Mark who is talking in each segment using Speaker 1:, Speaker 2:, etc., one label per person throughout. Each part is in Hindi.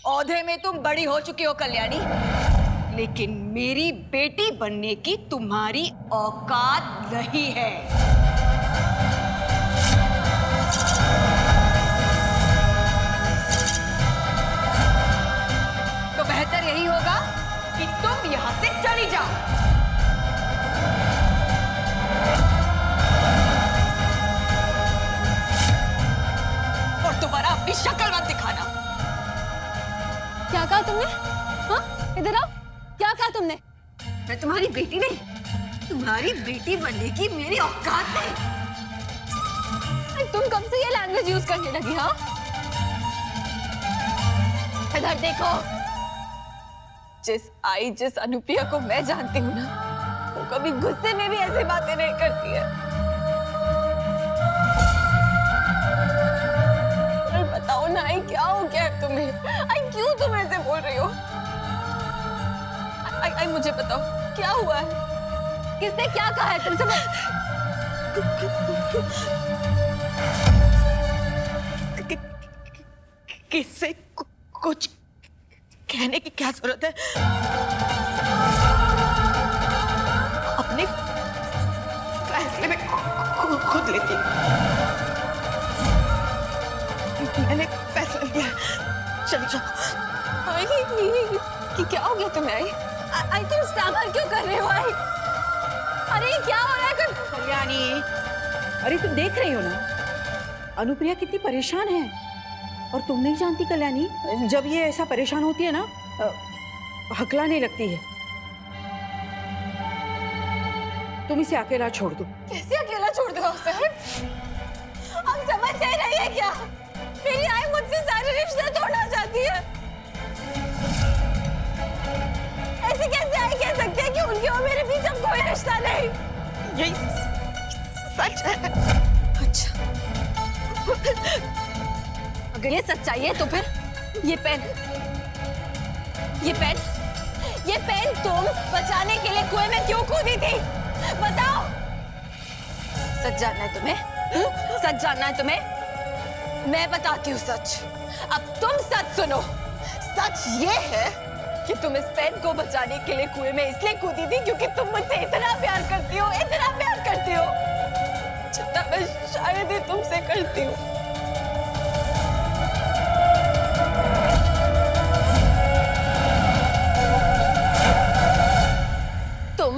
Speaker 1: औहदे में तुम बड़ी हो चुकी हो कल्याणी, लेकिन मेरी बेटी बनने की तुम्हारी औकात नहीं है। तो बेहतर यही होगा कि तुम यहां से चली जाओ। और दोबारा अपनी शक्ल मत दिखाना।
Speaker 2: क्या कहा तुमने? हाँ, इधर आओ। क्या कहा तुमने?
Speaker 1: मैं तुम्हारी बेटी नहीं, तुम्हारी बेटी बनने की मेरी औकात नहीं।
Speaker 2: तुम कब से ये लैंग्वेज यूज करने लगी? हाँ, इधर देखो। जिस अनुप्रिया को मैं जानती हूँ ना, वो कभी गुस्से में भी ऐसी बातें नहीं करती है। और बताओ ना, आई क्या हो गया है तुम्हें? आई क्यों तुम ऐसे बोल रही हो? आई मुझे बताओ, क्या हुआ है? किसने क्या कहा है तुमसे?
Speaker 1: किससे कुछ कहने की क्या जरूरत है? अपने फैसले में खुद लेती हूँ। मैंने फैसला लिया, चली जाओ।
Speaker 2: आई कि क्या हो गया तुम्हें? आई तुम स्टैमर क्यों कर रहे हो? आई अरे क्या हो रहा है?
Speaker 3: कल्याणी, अरे तुम देख रही हो ना अनुप्रिया कितनी परेशान है। और तुम नहीं जानती कल्याणी, जब ये ऐसा परेशान होती है ना, हकलाने लगती है। तुम इसे अकेला छोड़ दो।
Speaker 2: कैसे अकेला छोड़ दो सर? आप समझ नहीं रही है क्या? मेरी आई मुझसे सारे रिश्ते तोड़ना चाहती है। ऐसे कैसे आई कह सकती है कि उनके और मेरे बीच अब कोई रिश्ता नहीं?
Speaker 1: यही सच है।
Speaker 2: अच्छा, अगर ये सच्चाई है तो फिर ये पेन तुम बचाने के लिए कुएं में क्यों कूदी थी? बताओ। सच जानना है तुम्हें? सच जानना है तुम्हें? मैं बताती हूँ सच। अब तुम सच सुनो। सच ये है कि तुम इस पेन को बचाने के लिए कुएं में इसलिए कूदी थी क्योंकि तुम मुझसे इतना प्यार करती हो, इतना प्यार करती हो जितना मैं शायद ही तुमसे करती हूँ। तुम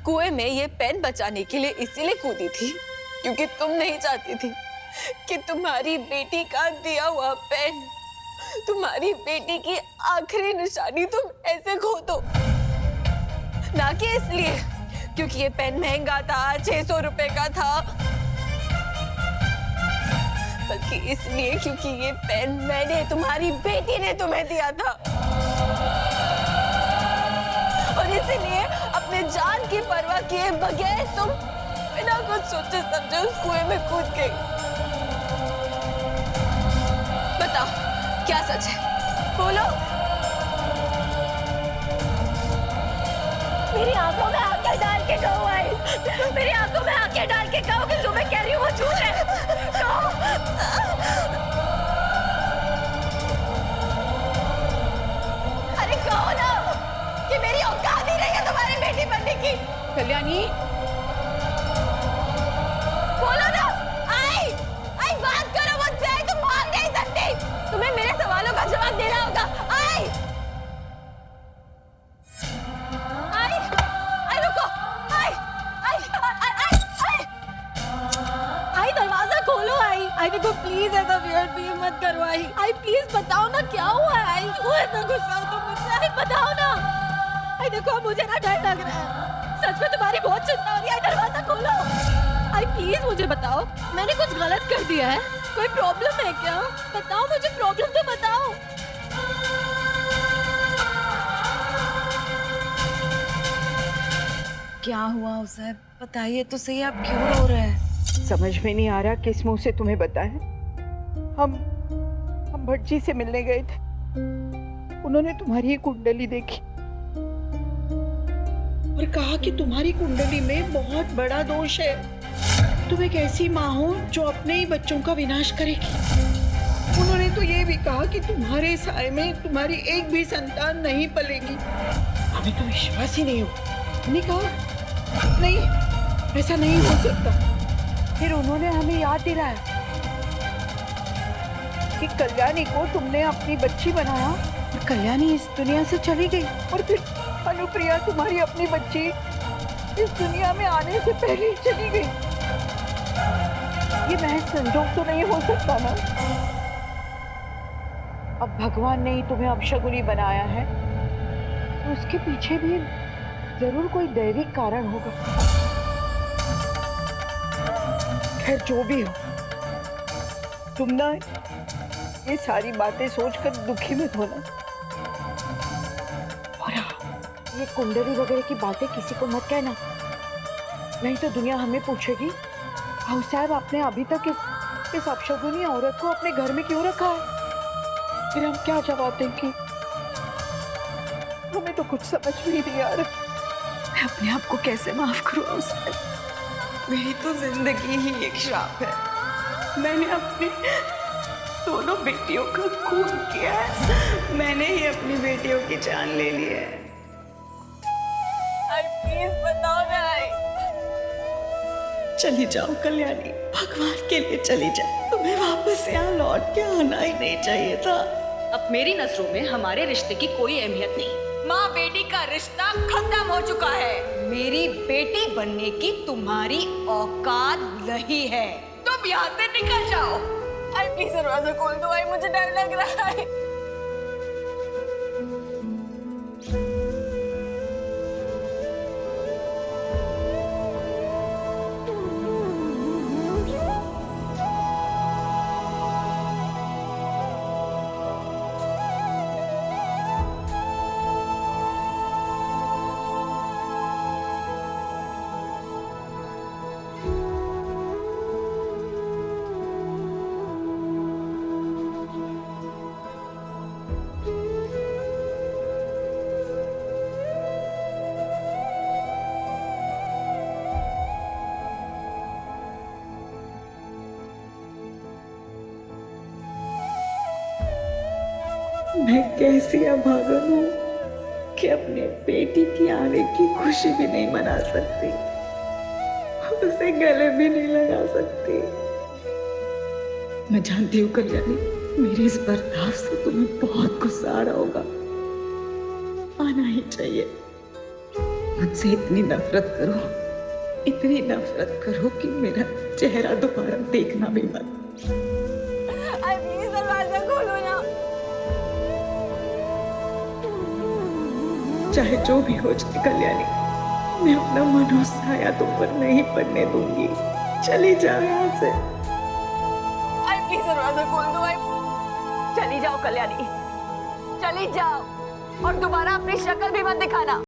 Speaker 2: कुएं में ये पेन बचाने के लिए इसीलिए कूदी थी क्योंकि तुम नहीं चाहती थी कि तुम्हारी बेटी का दिया हुआ पेन, तुम्हारी बेटी की आखिरी निशानी तुम ऐसे खो दो। ना कि इसलिए क्योंकि ये पेन महंगा था, 600 रुपए का था, बल्कि इसलिए क्योंकि ये पेन मैंने, तुम्हारी बेटी ने तुम्हें दिया था। और इसीलिए अपने जान की परवाह किए बगैर तुम बिना कुछ सोचे समझे उस कुएं में कूद गई। बताओ क्या सच है? बोलो। मेरी आंखों में आंखें डाल के कहो आई। मेरी आंखों में आंखें डाल के कहो कि जो मैं कह रही हूँ वो झूठ है। कहो। अरे कहो ना कि मेरी औकात ही नहीं है तुम्हारी बेटी बनने की।
Speaker 3: कल्याणी,
Speaker 2: बोलो ना। आई बात करो मुझसे। आई तुम भाग नहीं सकती। तुम्हें मेरे सवालों का जवाब देना होगा। आई रुको। आई दरवाजा खोलो। आई देखो प्लीज ऐसा वियर्ड बिहेव मत करो। आई प्लीज बताओ ना क्या हुआ है? आई क्यों इतना गुस्सा हो तुम मुझसे? आई बताओ ना। आई देखो मुझे ना डर लग रहा है, सच में तुम्हारी बहुत चिंता हो रही है। दरवाजा खोलो। आई प्लीज मुझे बताओ, मैंने कुछ गलत कर दिया है? कोई प्रॉब्लम है क्या? बताओ मुझे, प्रॉब्लम तो बताओ।
Speaker 1: क्या हुआ उसे? बताइए तो सही, आप क्यों रो रहे हैं?
Speaker 3: समझ में नहीं आ रहा किस मुंह से तुम्हें बताएं। हम भटजी से मिलने गए थे, उन्होंने तुम्हारी कुंडली देखी और कहा कि तुम्हारी कुंडली में बहुत बड़ा दोष है। तुम एक ऐसी माँ हो जो अपने ही बच्चों का विनाश करेगी। उन्होंने तो ये भी कहा कि तुम्हारे साय में तुम्हारी एक भी संतान नहीं पलेगी। हमें तो विश्वास ही नहीं हो। हमने कहा नहीं, ऐसा नहीं हो सकता। फिर उन्होंने हमें याद दिलाया कि कल्याणी को तुमने अपनी बच्ची बनाया और कल्याणी इस दुनिया से चली गई, और फिर अनुप्रिया तुम्हारी अपनी बच्ची इस दुनिया में आने से पहले ही चली गई। ये महज संजोग तो नहीं हो सकता ना। अब भगवान ने ही तुम्हें अपशगुनी बनाया है, तो उसके पीछे भी जरूर कोई दैविक कारण होगा। खैर जो भी हो, तुम ना ये सारी बातें सोचकर दुखी मत होना। और ये कुंडली वगैरह की बातें किसी को मत कहना, नहीं तो दुनिया हमें पूछेगी भाऊ साहब आपने अभी तक इस अपशगुनी औरत को अपने घर में क्यों रखा है। फिर हम क्या जवाब देंगे? हमें तो कुछ समझ में ही नहीं आ रहा। मैं अपने आप को कैसे माफ करूं भाऊ साहब।
Speaker 4: मेरी तो जिंदगी ही एक श्राप है। मैंने अपनी दोनों बेटियों का खून किया है। मैंने ही अपनी बेटियों की जान ले ली है।
Speaker 2: प्लीज बताओ ना।
Speaker 4: चली जाओ कल्याणी, भगवान के लिए चली जाओ। तुम्हें वापस यहाँ लौट के आना ही नहीं चाहिए था।
Speaker 1: अब मेरी नजरों में हमारे रिश्ते की कोई अहमियत नहीं। माँ बेटी का रिश्ता खत्म हो चुका है। मेरी बेटी बनने की तुम्हारी औकात नहीं है। तुम यहाँ से निकल जाओ।
Speaker 2: प्लीज दरवाजा खोल दो। मुझे डर लग रहा है।
Speaker 4: मैं कैसी अभागन हूँ कि अपने बेटी की आने की खुशी भी नहीं मना सकती, उसे गले भी नहीं लगा सकती। मैं जानती हूँ कल्याणी, मेरे इस बर्ताव से तुम्हें बहुत गुस्सा आ रहा होगा। आना ही चाहिए। मुझसे इतनी नफरत करो कि मेरा चेहरा दोबारा देखना भी मत।
Speaker 2: प्लीज दरवाजा खोलो ना।
Speaker 4: चाहे जो भी हो जाए कल्याणी, मैं अपना मनोसाया तुम पर नहीं पड़ने दूंगी। चली जाओ यहाँ से।
Speaker 2: प्लीज दरवाजा खोल दो। चली जाओ कल्याणी, चली जाओ, और दोबारा अपनी शक्ल भी मत दिखाना।